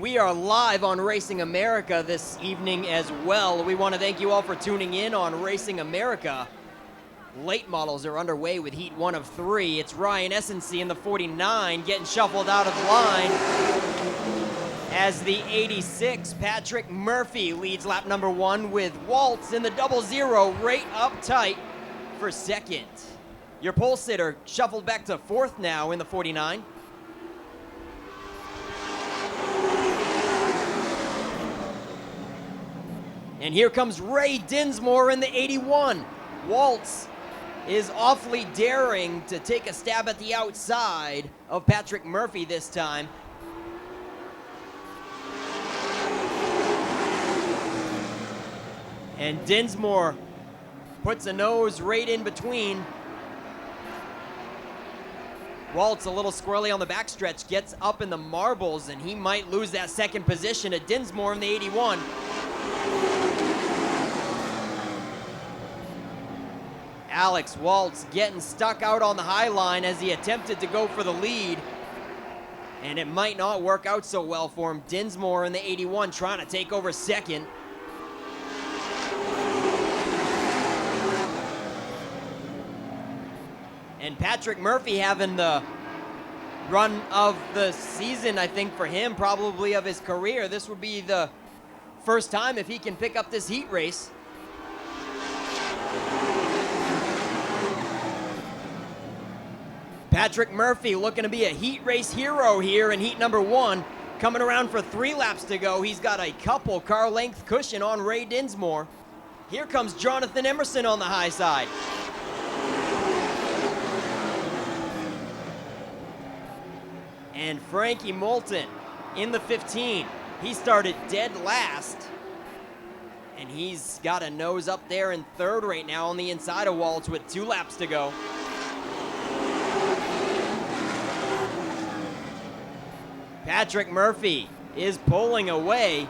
We are live on Racing America this evening as well. We want to thank you all for tuning in on Racing America. Late models are underway with heat 1 of 3. It's Ryan Essency in the 49 getting shuffled out of line as the 86, Patrick Murphy, leads lap number 1 with Waltz in the 00 right up tight for second. Your pole sitter shuffled back to 4th now in the 49. And here comes Ray Dinsmore in the 81. Waltz is awfully daring to take a stab at the outside of Patrick Murphy this time. And Dinsmore puts a nose right in between. Waltz a little squirrely on the backstretch, gets up in the marbles, and he might lose that second position to Dinsmore in the 81. Alex Waltz getting stuck out on the high line as he attempted to go for the lead. And it might not work out so well for him. Dinsmore in the 81 trying to take over second. And Patrick Murphy having the run of the season, I think, for him, probably of his career. This would be the first time if he can pick up this heat race. Patrick Murphy looking to be a heat race hero here in heat number 1. Coming around for 3 laps to go. He's got a couple car length cushion on Ray Dinsmore. Here comes Jonathan Emerson on the high side. And Frankie Moulton in the 15. He started dead last. And he's got a nose up there in 3rd right now on the inside of Waltz with 2 laps to go. Patrick Murphy is pulling away.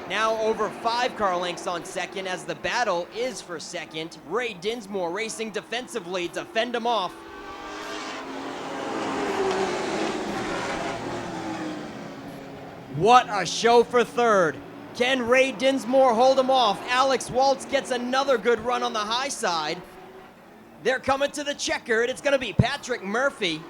Now over 5 car lengths on second as the battle is for second. Ray Dinsmore racing defensively to fend him off. What a show for 3rd. Can Ray Dinsmore hold him off? Alex Waltz gets another good run on the high side. They're coming to the checkered. It's going to be Patrick Murphy.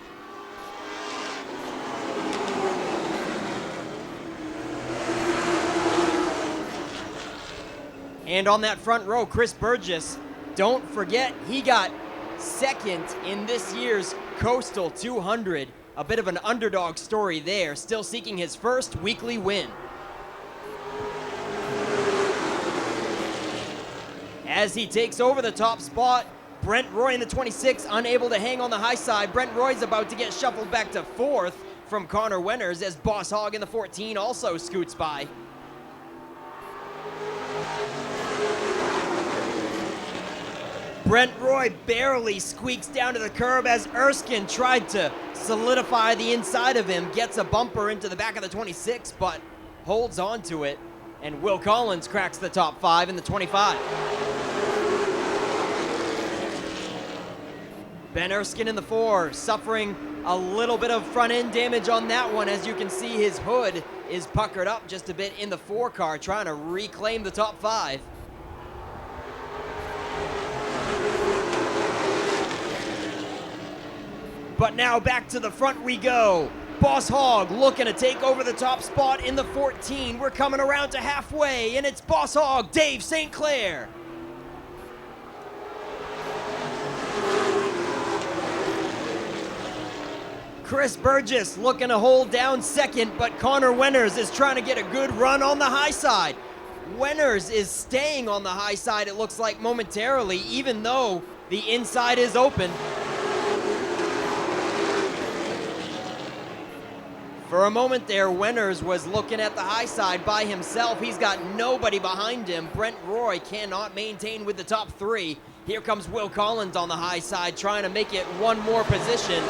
And on that front row, Chris Burgess, don't forget, he got second in this year's Coastal 200. A bit of an underdog story there, still seeking his first weekly win. As he takes over the top spot, Brent Roy in the 26, unable to hang on the high side. Brent Roy's about to get shuffled back to 4th from Connor Wenners as Boss Hogg in the 14 also scoots by. Brent Roy barely squeaks down to the curb as Erskine tried to solidify the inside of him, gets a bumper into the back of the 26, but holds on to it. And Will Collins cracks the top 5 in the 25. Ben Erskine in the 4, suffering a little bit of front end damage on that one. As you can see, his hood is puckered up just a bit in the 4 car, trying to reclaim the top 5. But now back to the front we go. Boss Hogg looking to take over the top spot in the 14. We're coming around to halfway, and it's Boss Hogg, Dave St. Clair. Chris Burgess looking to hold down second, but Connor Wenners is trying to get a good run on the high side. Wenners is staying on the high side, it looks like, momentarily, even though the inside is open. For a moment there, Wenners was looking at the high side by himself. He's got nobody behind him. Brent Roy cannot maintain with the top 3. Here comes Will Collins on the high side, trying to make it one more position.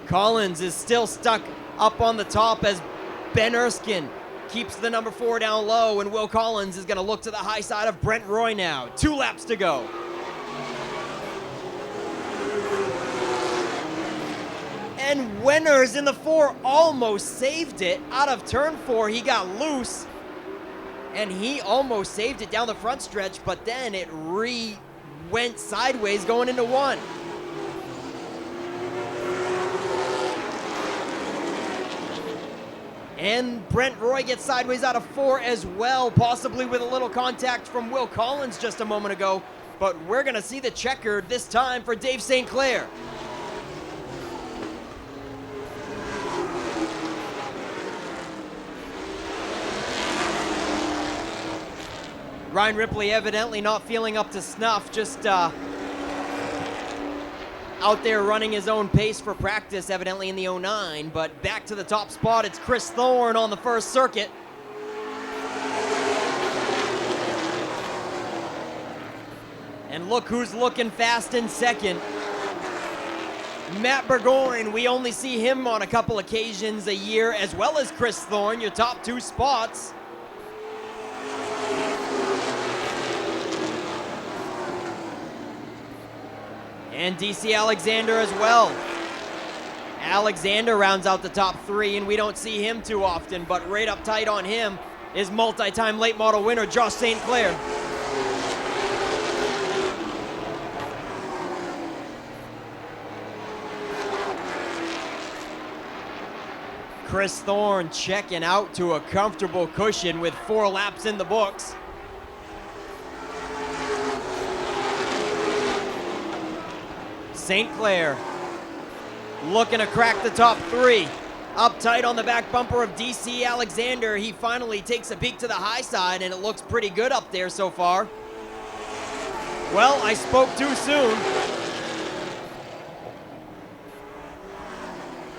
Collins is still stuck up on the top as Ben Erskine keeps the number 4 down low, and Will Collins is going to look to the high side of Brent Roy now. 2 laps to go. And Winners in the 4 almost saved it. Out of turn 4, he got loose. And he almost saved it down the front stretch, but then it went sideways going into 1. And Brent Roy gets sideways out of 4 as well, possibly with a little contact from Will Collins just a moment ago. But we're going to see the checkered this time for Dave St. Clair. Ryan Ripley evidently not feeling up to snuff, just out there running his own pace for practice, evidently in the 09. But back to the top spot, it's Chris Thorne on the first circuit. And look who's looking fast in second. Matt Burgoyne, we only see him on a couple occasions a year, as well as Chris Thorne, your top 2 spots. And DC Alexander as well. Alexander rounds out the top 3, and we don't see him too often, but right up tight on him is multi-time late model winner Josh St. Clair. Chris Thorne checking out to a comfortable cushion with 4 laps in the books. St. Clair looking to crack the top 3. Up tight on the back bumper of DC Alexander. He finally takes a peek to the high side, and it looks pretty good up there so far. Well, I spoke too soon.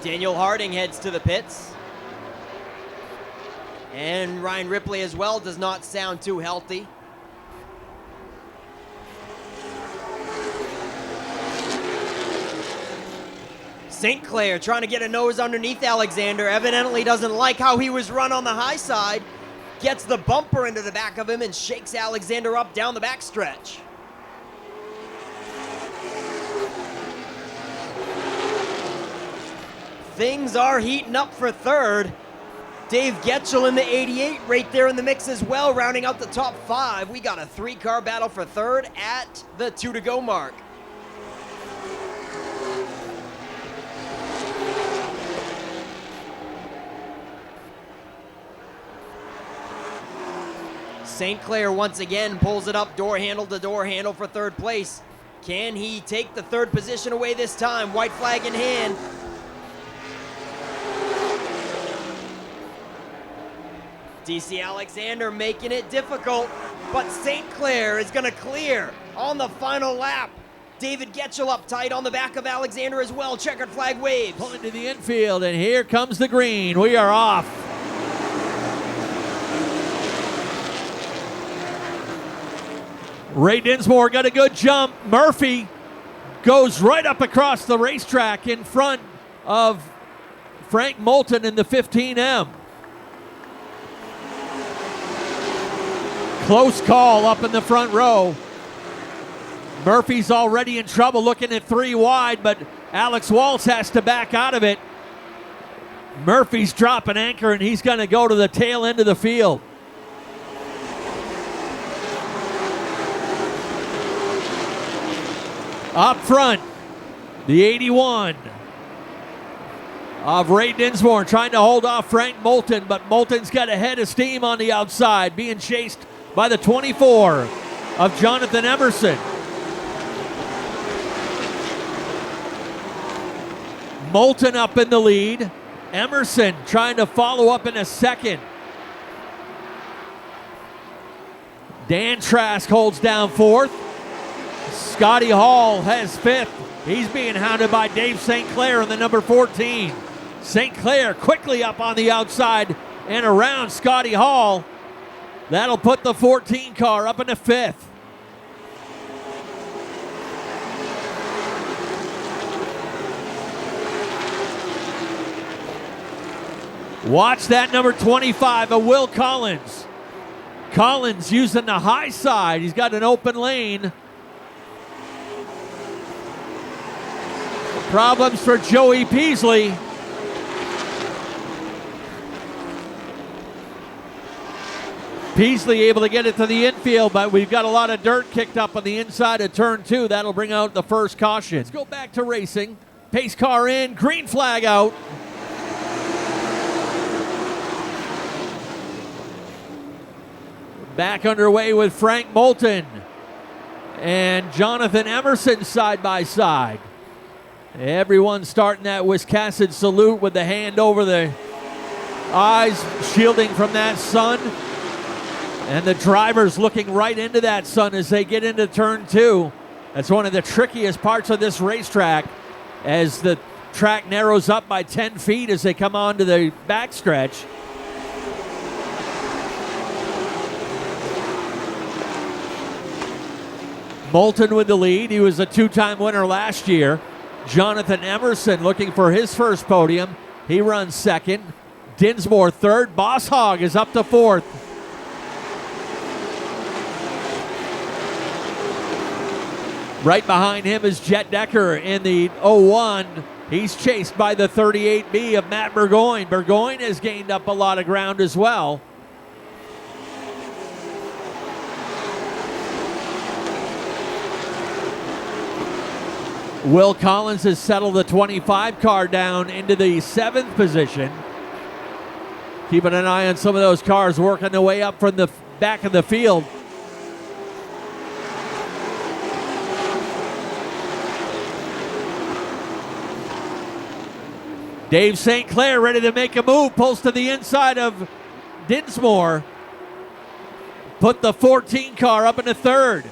Daniel Harding heads to the pits. And Ryan Ripley as well does not sound too healthy. St. Clair trying to get a nose underneath Alexander. Evidently doesn't like how he was run on the high side. Gets the bumper into the back of him and shakes Alexander up down the backstretch. Things are heating up for third. Dave Getchell in the 88 right there in the mix as well, rounding out the top 5. We got a 3-car battle for third at the 2 to go mark. St. Clair once again pulls it up door handle to door handle for third place. Can he take the third position away this time? White flag in hand. DC Alexander making it difficult, but St. Clair is going to clear on the final lap. David Getchell up tight on the back of Alexander as well. Checkered flag waves. Pulling to the infield, and here comes the green. We are off. Ray Dinsmore got a good jump. Murphy goes right up across the racetrack in front of Frank Moulton in the 15M. Close call up in the front row. Murphy's already in trouble looking at 3 wide, but Alex Waltz has to back out of it. Murphy's dropping anchor, and he's going to go to the tail end of the field. Up front, the 81 of Ray Dinsmore trying to hold off Frank Moulton, but Moulton's got a head of steam on the outside, being chased by the 24 of Jonathan Emerson. Moulton up in the lead. Emerson trying to follow up in a second. Dan Trask holds down 4th. Scotty Hall has 5th. He's being hounded by Dave St. Clair in the number 14. St. Clair quickly up on the outside and around Scotty Hall. That'll put the 14 car up into 5th. Watch that number 25 of Will Collins. Collins using the high side. He's got an open lane. Problems for Joey Peasley. Peasley able to get it to the infield, but we've got a lot of dirt kicked up on the inside of turn 2. That'll bring out the first caution. Let's go back to racing. Pace car in, green flag out. Back underway with Frank Moulton and Jonathan Emerson side by side. Everyone starting that Wiscasset salute with the hand over the eyes, shielding from that sun. And the drivers looking right into that sun as they get into turn 2. That's one of the trickiest parts of this racetrack, as the track narrows up by 10 feet as they come onto the backstretch. Moulton with the lead. He was a 2-time winner last year. Jonathan Emerson looking for his first podium. He runs second. Dinsmore third. Boss Hogg is up to fourth. Right behind him is Jet Decker in the 01. He's chased by the 38B of Matt Burgoyne. Burgoyne has gained up a lot of ground as well. Will Collins has settled the 25 car down into the 7th position. Keeping an eye on some of those cars working their way up from the back of the field. Dave St. Clair ready to make a move, pulls to the inside of Dinsmore. Put the 14 car up into third.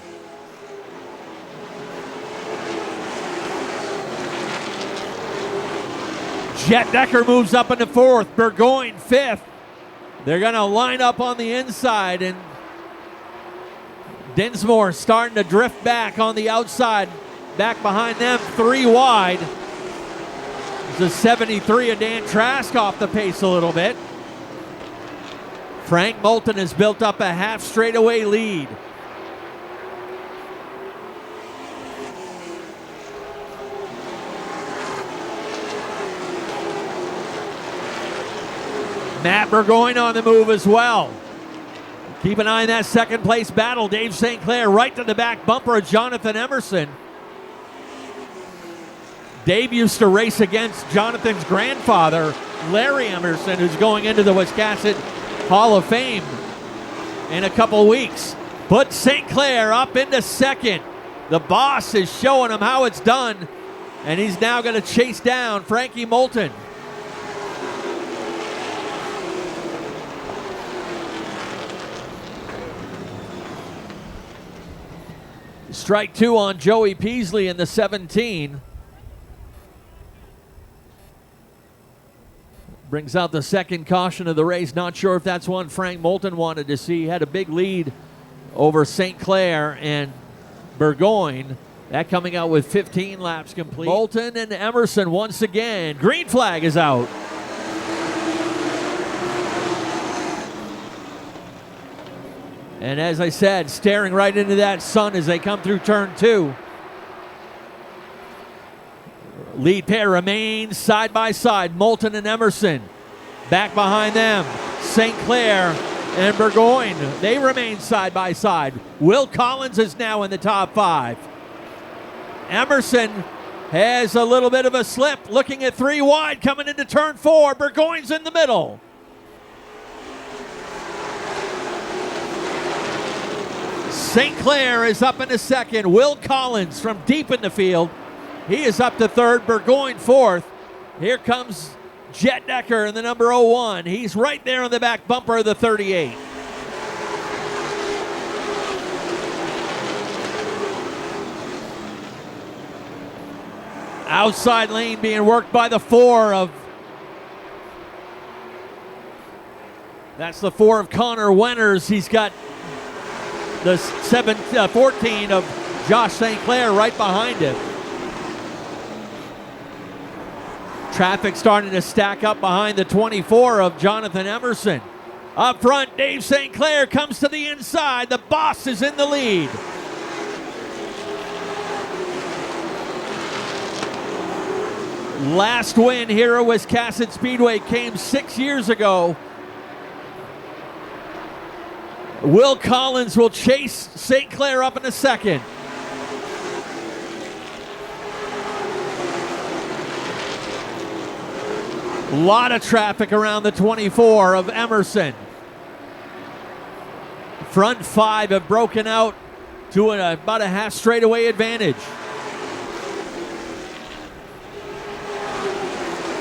Jet Decker moves up into fourth. Burgoyne fifth. They're going to line up on the inside, and Dinsmore starting to drift back on the outside. Back behind them, 3 wide. The 73 of Dan Trask off the pace a little bit. Frank Moulton has built up a half straightaway lead. Matt Burgoyne on the move as well. Keep an eye on that second place battle. Dave St. Clair right to the back bumper of Jonathan Emerson. Dave used to race against Jonathan's grandfather, Larry Emerson, who's going into the Wiscasset Hall of Fame in a couple weeks. Put St. Clair up into second. The boss is showing him how it's done, and he's now going to chase down Frankie Moulton. Strike 2 on Joey Peasley in the 17. Brings out the second caution of the race. Not sure if that's one Frank Moulton wanted to see. He had a big lead over St. Clair and Burgoyne. That coming out with 15 laps complete. Moulton and Emerson once again. Green flag is out. And as I said, staring right into that sun as they come through turn 2. Lead pair remains side by side. Moulton and Emerson. Back behind them, St. Clair and Burgoyne. They remain side by side. Will Collins is now in the top 5. Emerson has a little bit of a slip, looking at 3 wide coming into turn 4. Burgoyne's in the middle. St. Clair is up into second. Will Collins from deep in the field. He is up to third. Burgoyne fourth. Here comes Jet Decker in the number 01. He's right there on the back bumper of the 38. Outside lane being worked by the 4 of... That's the 4 of Connor Wenners. He's got the 14 of Josh St. Clair right behind him. Traffic starting to stack up behind the 24 of Jonathan Emerson. Up front, Dave St. Clair comes to the inside. The boss is in the lead. last win here at Wiscasset Speedway came 6 years ago. Will Collins will chase St. Clair up in a second. A lot of traffic around the 24 of Emerson. Front five have broken out to about a half straightaway advantage.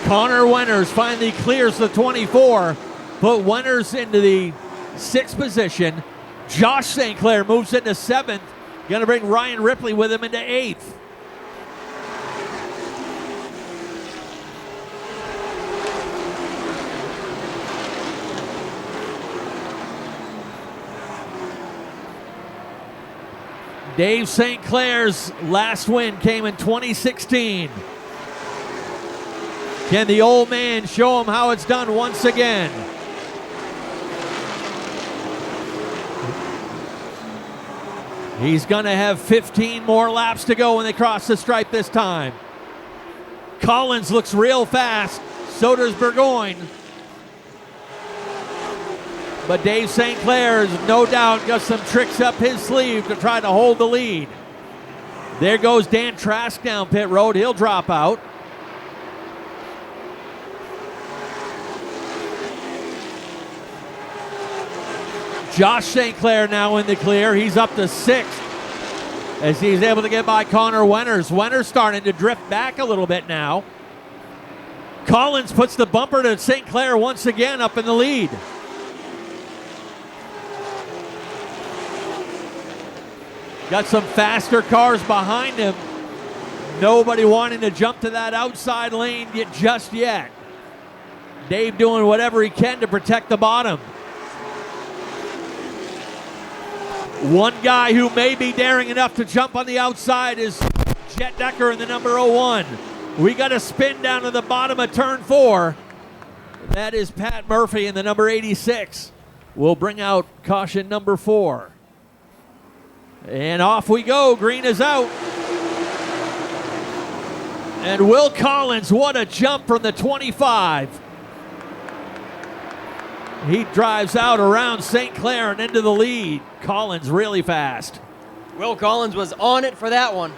Connor Winters finally clears the 24, put Winters into the 6th position. Josh St. Clair moves into 7th, going to bring Ryan Ripley with him into 8th. Dave St. Clair's last win came in 2016. Can the old man show him how it's done once again? He's going to have 15 more laps to go when they cross the stripe this time. Collins looks real fast. So does Burgoyne. But Dave St. Clair's no doubt got some tricks up his sleeve to try to hold the lead. There goes Dan Trask down pit road. He'll drop out. Josh St. Clair now in the clear. He's up to 6th as he's able to get by Connor Winters. Winters starting to drift back a little bit now. Collins puts the bumper to St. Clair once again up in the lead. Got some faster cars behind him. Nobody wanting to jump to that outside lane just yet. Dave doing whatever he can to protect the bottom. One guy who may be daring enough to jump on the outside is Jet Decker in the number 01. We got a spin down to the bottom of turn 4. That is Pat Murphy in the number 86. We'll bring out caution number 4. And off we go. Green is out. And Will Collins, what a jump from the 25. He drives out around St. Clair and into the lead. Collins really fast. Will Collins was on it for that one.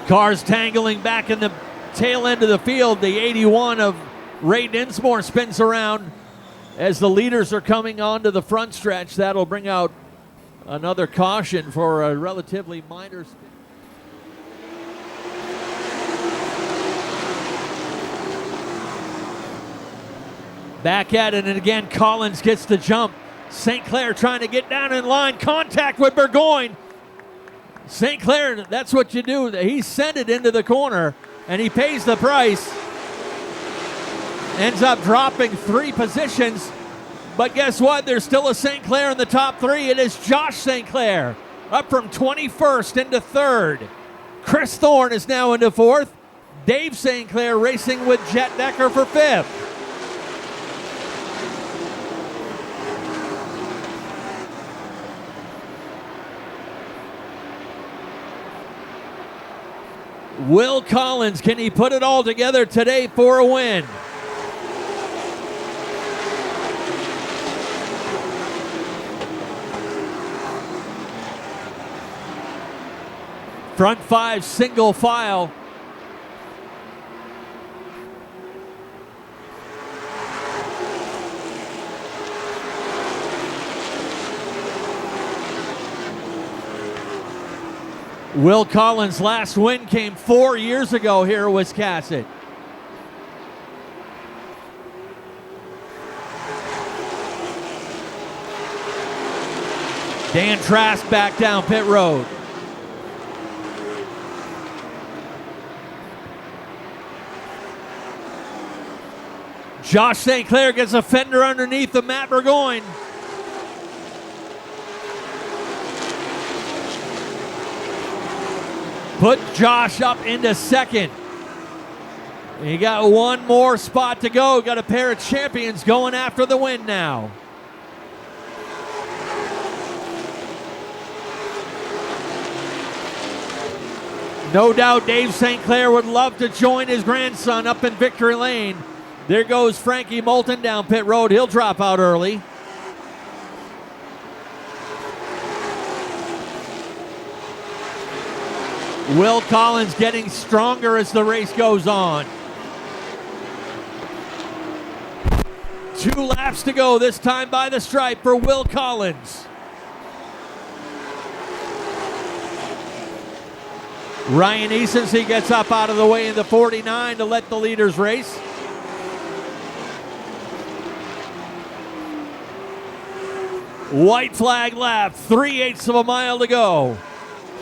Cars tangling back in the tail end of the field. The 81 of Ray Dinsmore spins around as the leaders are coming onto the front stretch. That'll bring out another caution for a relatively minor spin. Back at it, and again, Collins gets the jump. St. Clair trying to get down in line. Contact with Burgoyne. St. Clair, that's what you do. He sent it into the corner, and he pays the price. Ends up dropping 3 positions. But guess what? There's still a St. Clair in the top 3. It is Josh St. Clair, up from 21st into 3rd. Chris Thorne is now into 4th. Dave St. Clair racing with Jet Decker for 5th. Will Collins, can he put it all together today for a win? Front 5 single file. Will Collins' last win came 4 years ago here at Wiscasset. Dan Trask back down pit road. Josh St. Clair gets a fender underneath of Matt Burgoyne. Put Josh up into 2nd. He got one more spot to go. Got a pair of champions going after the win now. No doubt Dave St. Clair would love to join his grandson up in Victory Lane. There goes Frankie Moulton down pit road. He'll drop out early. Will Collins getting stronger as the race goes on. 2 laps to go, this time by the stripe for Will Collins. Ryan Easonsey gets up out of the way in the 49 to let the leaders race. White flag lap, 3/8 of a mile to go.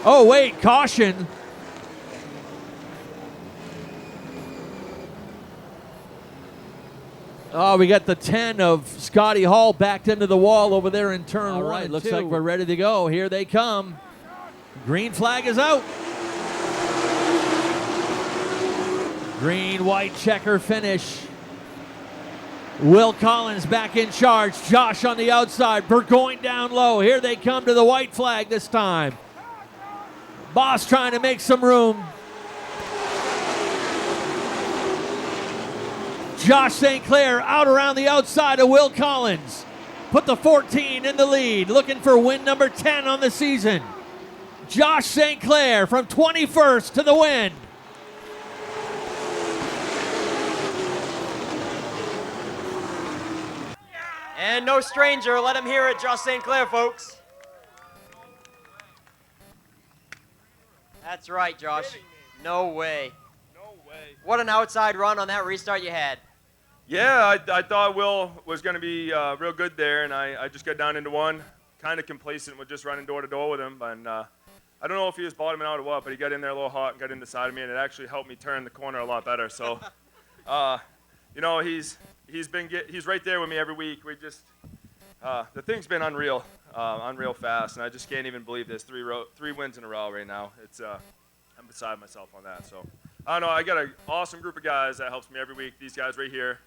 Oh wait, caution. Oh, we got the 10 of Scotty Hall backed into the wall over there in turn 1. All right, looks like we're ready to go. Here they come. Green flag is out. Green, white checker finish. Will Collins back in charge. Josh on the outside. Burgoyne down low. Here they come to the white flag this time. Boss trying to make some room. Josh St. Clair out around the outside of Will Collins. Put the 14 in the lead. Looking for win number 10 on the season. Josh St. Clair from 21st to the win. And no stranger, let him hear it, Josh St. Clair, folks. That's right, Josh. No way. No way. What an outside run on that restart you had. Yeah, I thought Will was going to be real good there, and I just got down into one. Kind of complacent with just running door to door with him. And I don't know if he was bottoming out or what, but he got in there a little hot and got in the side of me, and it actually helped me turn the corner a lot better. So, you know, he's right there with me every week. We just the thing's been unreal fast, and I just can't even believe this. 3 wins in a row right now. It's I'm beside myself on that. So I don't know. I got an awesome group of guys that helps me every week. These guys right here.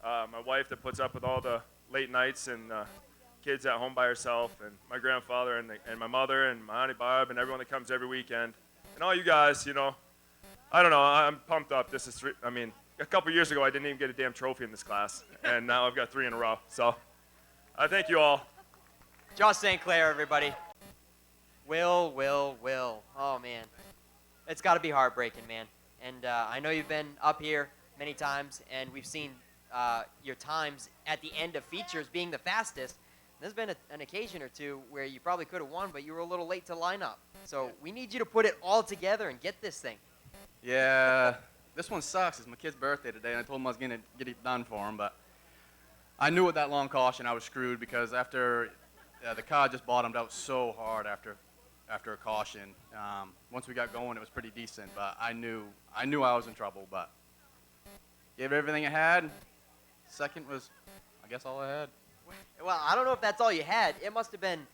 My wife that puts up with all the late nights and kids at home by herself, and my grandfather and my mother and my Auntie Barb and everyone that comes every weekend. And all you guys, you know, I don't know, I'm pumped up. This is a couple years ago I didn't even get a damn trophy in this class, and now I've got 3 in a row. So I thank you all. Josh St. Clair, everybody. Will. Oh, man. It's got to be heartbreaking, man. And I know you've been up here many times, and we've seen your times at the end of features being the fastest. There's been an occasion or two where you probably could have won, but you were a little late to line up. So we need you to put it all together and get this thing. Yeah, this one sucks. It's my kid's birthday today, and I told him I was going to get it done for him, but I knew with that long caution I was screwed because after the car just bottomed out so hard after a caution. Once we got going, it was pretty decent, but I knew I was in trouble, but gave it everything I had. Second was, I guess, all I had. Well, I don't know if that's all you had. It must have been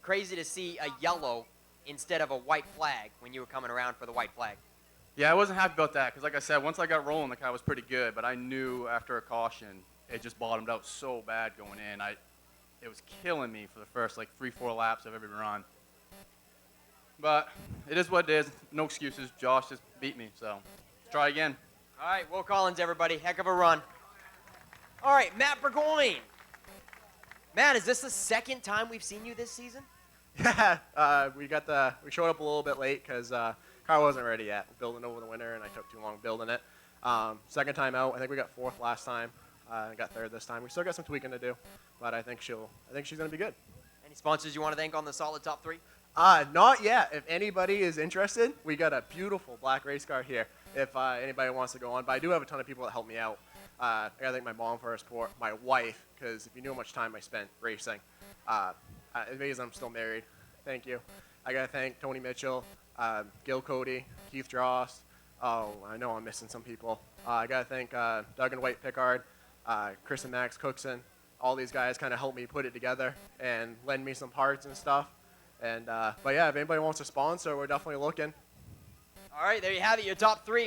crazy to see a yellow instead of a white flag when you were coming around for the white flag. Yeah, I wasn't happy about that because, like I said, once I got rolling, the car was pretty good, but I knew after a caution, it just bottomed out so bad going in. It was killing me for the first, 3-4 laps I've ever run. But it is what it is. No excuses. Josh just beat me, so let's try again. All right, Will Collins, everybody. Heck of a run. All right, Matt Burgoyne. Matt, is this the second time we've seen you this season? Yeah, we showed up a little bit late because car wasn't ready yet. Building over the winter, and I took too long building it. Second time out, I think we got 4th last time. I got 3rd this time. We still got some tweaking to do, but I think she's going to be good. Any sponsors you want to thank on the solid top 3? Not yet. If anybody is interested, we got a beautiful black race car here if anybody wants to go on. But I do have a ton of people that help me out. I got to thank my mom for her support, my wife, because if you knew how much time I spent racing, it's amazing I'm still married. Thank you. I got to thank Tony Mitchell, Gil Cody, Keith Dross. Oh, I know I'm missing some people. I got to thank Doug and White Pickard, Chris and Max Cookson. All these guys kind of helped me put it together and lend me some parts and stuff. And but yeah, if anybody wants to sponsor, we're definitely looking. All right, there you have it, your top 3.